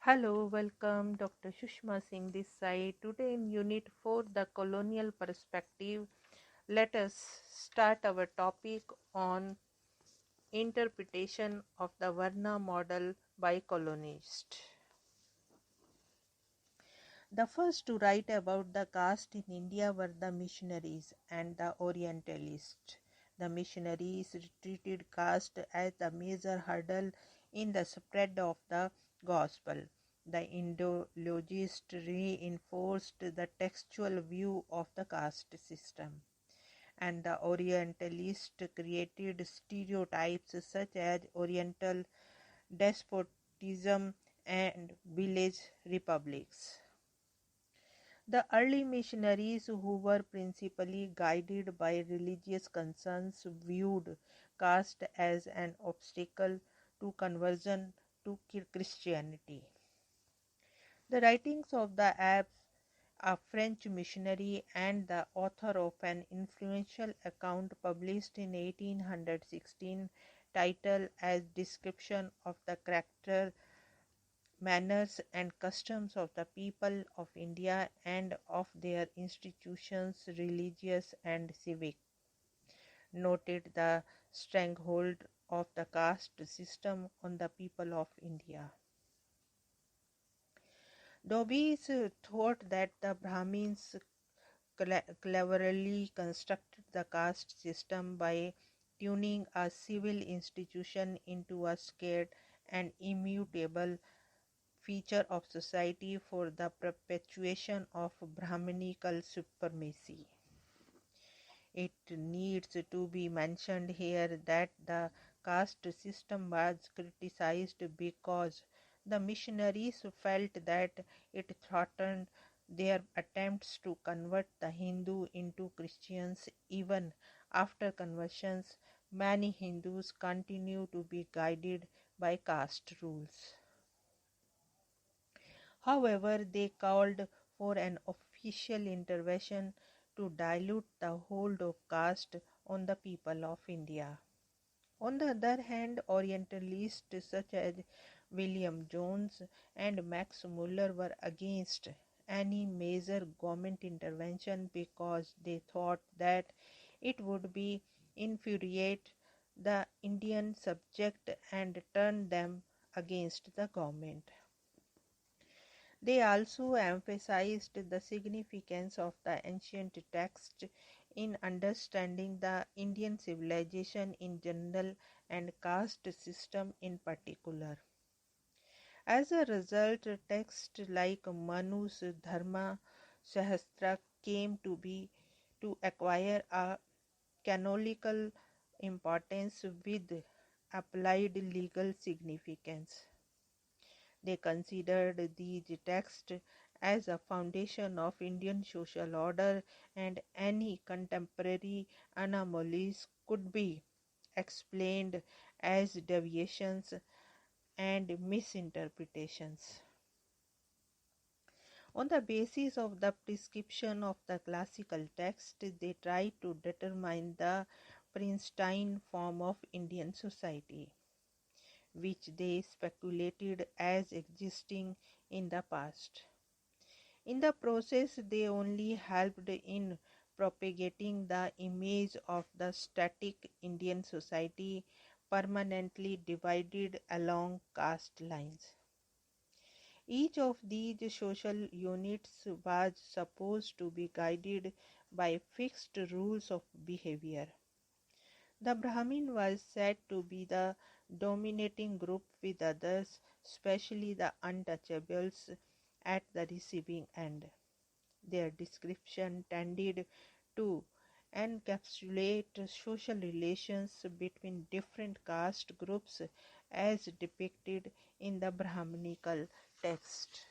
Hello, welcome Dr. Sushma Singh this side. Today in Unit 4, the Colonial Perspective, let us start our topic on interpretation of the Varna model by colonists. The first to write about the caste in India were the missionaries and the Orientalists. The missionaries treated caste as the major hurdle in the spread of the gospel. The Indologists reinforced the textual view of the caste system, and the Orientalists created stereotypes such as Oriental despotism and village republics. The early missionaries, who were principally guided by religious concerns, viewed caste as an obstacle to conversion to Christianity. The writings of the Abbé, a French missionary and the author of an influential account published in 1816, titled as Description of the Character, Manners and Customs of the People of India and of their institutions, religious and civic, noted the stranglehold of the caste system on the people of India. Dobbs thought that the Brahmins cleverly constructed the caste system by tuning a civil institution into a scared and immutable feature of society for the perpetuation of Brahminical supremacy. It needs to be mentioned here that the caste system was criticized because the missionaries felt that it threatened their attempts to convert the Hindu into Christians. Even after conversions, many Hindus continue to be guided by caste rules. However, they called for an official intervention to dilute the hold of caste on the people of India. On the other hand, Orientalists such as William Jones and Max Muller were against any major government intervention because they thought that it would be infuriate the Indian subject and turn them against the government. They also emphasized the significance of the ancient text in understanding the Indian civilization in general and caste system in particular. As a result, texts like Manu's Dharma Shastra came to acquire a canonical importance with applied legal significance. They considered these texts as a foundation of Indian social order, and any contemporary anomalies could be explained as deviations and misinterpretations. On the basis of the prescription of the classical text, they tried to determine the pristine form of Indian society, which they speculated as existing in the past. In the process, they only helped in propagating the image of the static Indian society permanently divided along caste lines. Each of these social units was supposed to be guided by fixed rules of behavior. The Brahmin was said to be the dominating group, with others, especially the untouchables, at the receiving end. Their description tended to encapsulate social relations between different caste groups as depicted in the Brahminical text.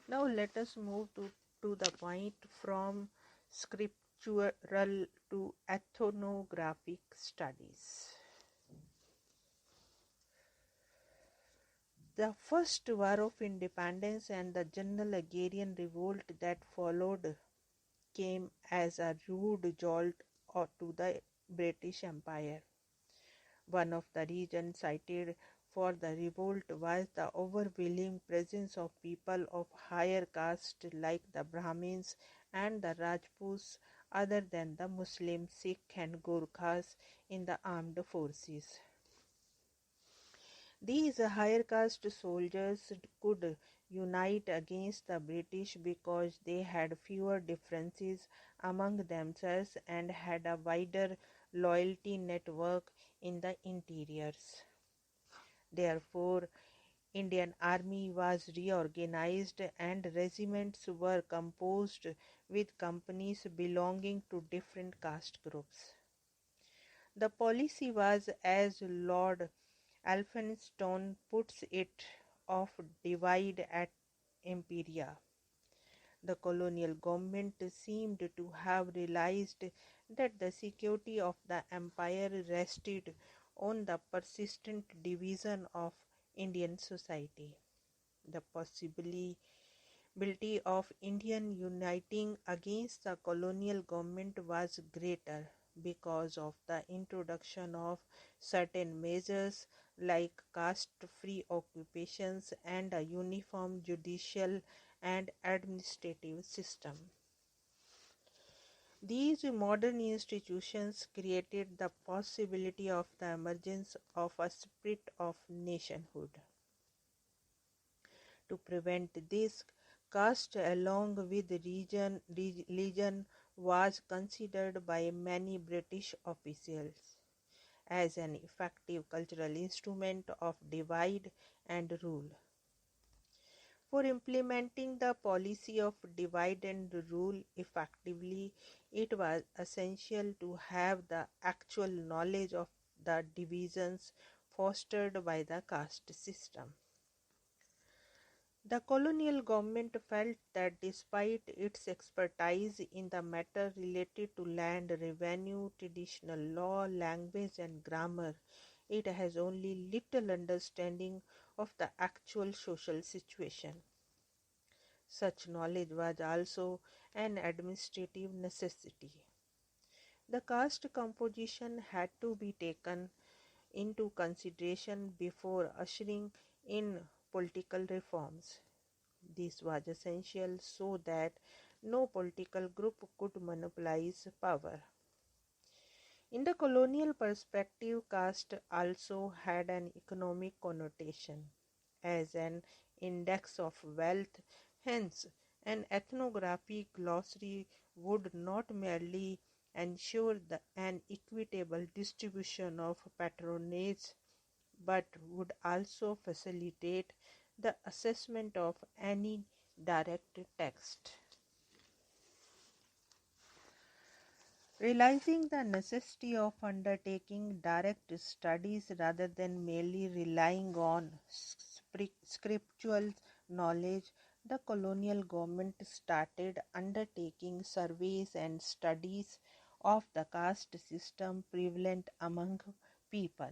Now let us move to the point from scriptural to ethnographic studies. The first War of Independence and the general agrarian revolt that followed came as a rude jolt to the British Empire. One of the reasons cited for the revolt was the overwhelming presence of people of higher caste like the Brahmins and the Rajputs other than the Muslim, Sikh and Gurkhas in the armed forces. These higher caste soldiers could unite against the British because they had fewer differences among themselves and had a wider loyalty network in the interiors. Therefore, Indian Army was reorganized and regiments were composed with companies belonging to different caste groups. The policy was, as Lord Elphinstone puts it, of divide and impera. The colonial government seemed to have realized that the security of the empire rested on the persistent division of Indian society. The possibility of Indian uniting against the colonial government was greater because of the introduction of certain measures like caste-free occupations and a uniform judicial and administrative system. These modern institutions created the possibility of the emergence of a spirit of nationhood. To prevent this, caste along with religion was considered by many British officials as an effective cultural instrument of divide and rule. For implementing the policy of divide and rule effectively, it was essential to have the actual knowledge of the divisions fostered by the caste system. The colonial government felt that despite its expertise in the matter related to land revenue, traditional law, language and grammar, it has only little understanding of the actual social situation. Such knowledge was also an administrative necessity. The caste composition had to be taken into consideration before ushering in political reforms. This was essential so that no political group could monopolize power. In the colonial perspective, caste also had an economic connotation as an index of wealth. Hence, an ethnographic glossary would not merely ensure an equitable distribution of patronage but would also facilitate the assessment of any direct text. Realizing the necessity of undertaking direct studies rather than merely relying on scriptural knowledge, the colonial government started undertaking surveys and studies of the caste system prevalent among people.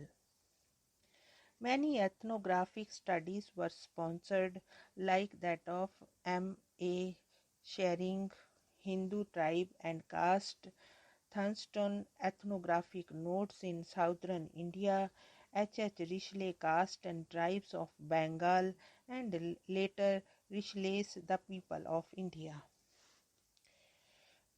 Many ethnographic studies were sponsored, like that of M.A. Shering, Hindu Tribe and Caste, Thurston Ethnographic Notes in Southern India, H.H. Rishle Caste and Tribes of Bengal, and later Rishle's The People of India.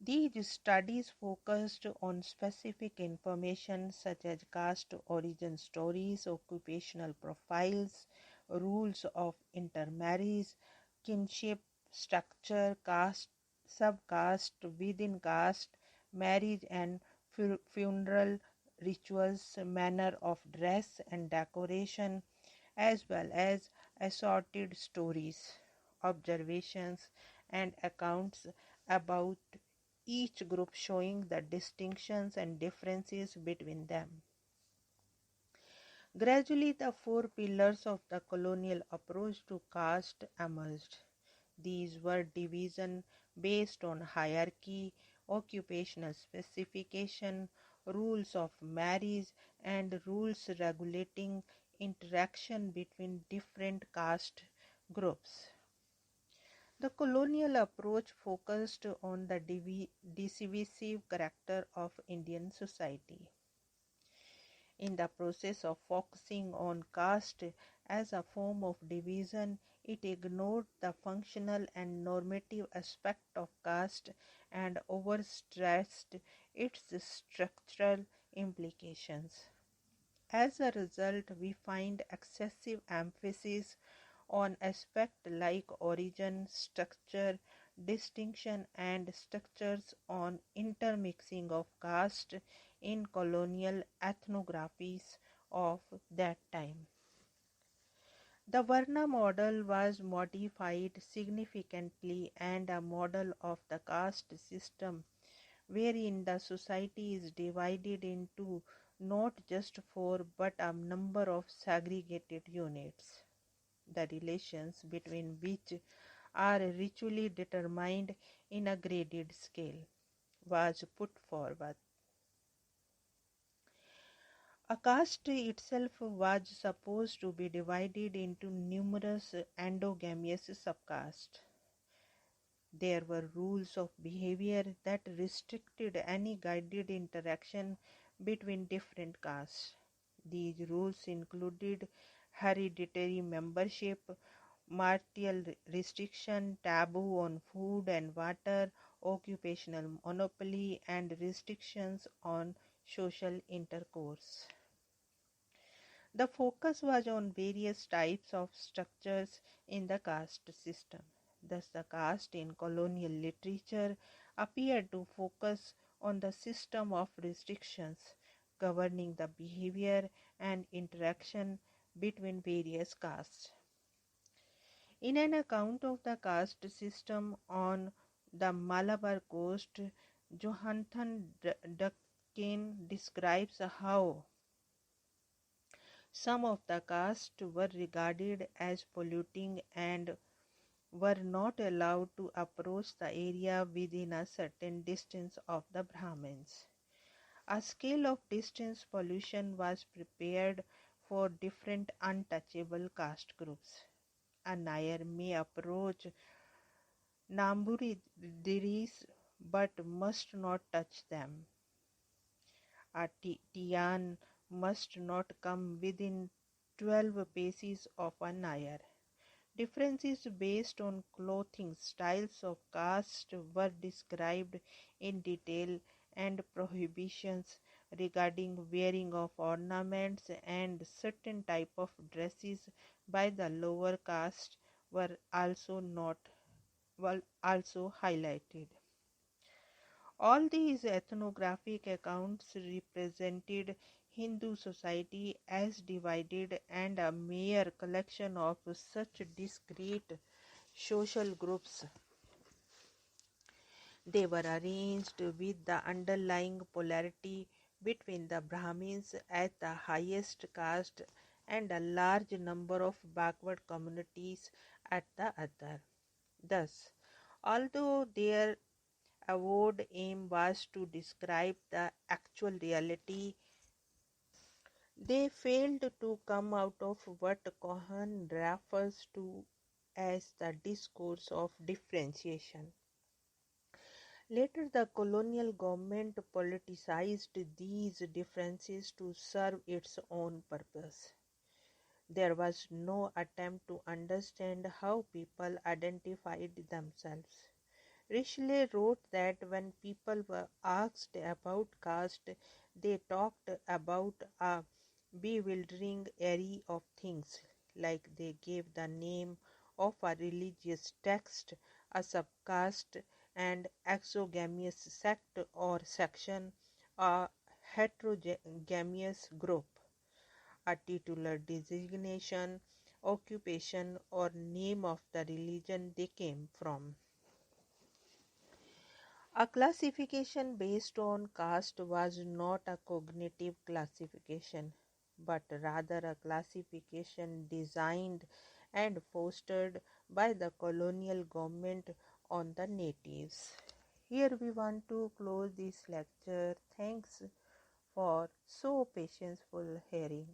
These studies focused on specific information such as caste origin stories, occupational profiles, rules of intermarriage, kinship structure, caste, subcaste, within caste, marriage and funeral rituals, manner of dress and decoration, as well as assorted stories, observations, and accounts about each group showing the distinctions and differences between them. Gradually, the four pillars of the colonial approach to caste emerged. These were division based on hierarchy, occupational specification, rules of marriage, and rules regulating interaction between different caste groups. The colonial approach focused on the divisive character of Indian society. In the process of focusing on caste as a form of division, it ignored the functional and normative aspect of caste and overstressed its structural implications. As a result, we find excessive emphasis on aspects like origin, structure, distinction, and structures on intermixing of caste in colonial ethnographies of that time. The Varna model was modified significantly, and a model of the caste system wherein the society is divided into not just four but a number of segregated units, the relations between which are ritually determined in a graded scale, was put forward. A caste itself was supposed to be divided into numerous endogamous subcastes. There were rules of behavior that restricted any guided interaction between different castes. These rules included hereditary membership, martial restriction, taboo on food and water, occupational monopoly, and restrictions on social intercourse. The focus was on various types of structures in the caste system. Thus, the caste in colonial literature appeared to focus on the system of restrictions governing the behavior and interaction between various castes. In an account of the caste system on the Malabar coast, Jonathan Duncan describes how some of the castes were regarded as polluting and were not allowed to approach the area within a certain distance of the Brahmins. A scale of distance pollution was prepared for different untouchable caste groups. A Nair may approach Namburidiris but must not touch them. A Tiyan must not come within 12 paces of a Nair. Differences based on clothing styles of caste were described in detail, and prohibitions regarding wearing of ornaments and certain type of dresses by the lower caste were also highlighted. All these ethnographic accounts represented Hindu society as divided and a mere collection of such discrete social groups. They were arranged with the underlying polarity between the Brahmins at the highest caste and a large number of backward communities at the other. Thus, although their avowed aim was to describe the actual reality, they failed to come out of what Cohen refers to as the discourse of differentiation. Later, the colonial government politicized these differences to serve its own purpose. There was no attempt to understand how people identified themselves. Richelieu wrote that when people were asked about caste, they talked about a bewildering array of things, like they gave the name of a religious text, a subcaste, an exogamous sect or section, a heterogeneous group, a titular designation, occupation, or name of the religion they came from. A classification based on caste was not a cognitive classification, but rather a classification designed and fostered by the colonial government on the natives. Here we want to close this lecture. Thanks for so patientful hearing.